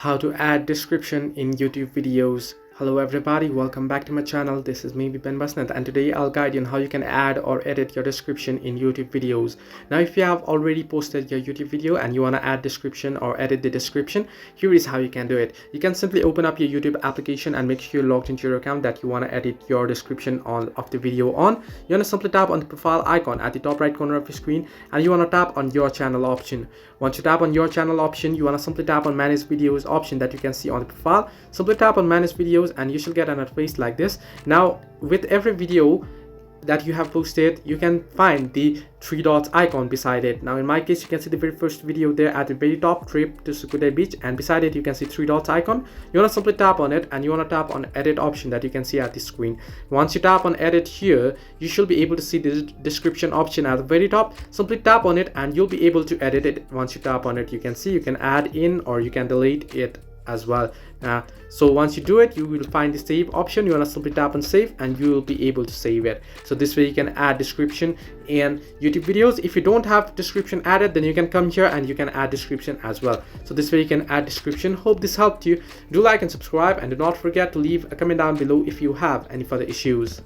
How to add description in YouTube videos. Hello everybody, welcome back to my channel. This is me Ben Basnat, and today I'll guide you on how you can add or edit your description in YouTube videos. Now if you have already posted your YouTube video and you want to add description or edit the description, here is how you can do it. You can simply open up your YouTube application and make sure you're logged into your account that you want to edit your description of the video on. You want to simply tap on the profile icon at the top right corner of your screen, and you want to tap on your channel option. Once you tap on your channel option, you want to simply tap on manage videos option that you can see on the profile. Simply tap on manage videos and you should get an interface like this. Now with every video that you have posted, you can find the three dots icon beside it. Now in my case, you can see the very first video there at the very top, trip to Sukudai beach, and beside it you can see three dots icon. You want to simply tap on it and you want to tap on edit option that you can see at the screen. Once you tap on edit here, you should be able to see the description option at the very top. Simply tap on it and you'll be able to edit it. Once you tap on it, you can see you can add in or you can delete it as well. So once you do it, you will find the save option. You want to simply tap on save and you will be able to save it. So this way you can add description in YouTube videos. If you don't have description added, then you can come here and you can add description as well. So this way you can add description. Hope this helped you. Do like and subscribe, and do not forget to leave a comment down below if you have any further issues.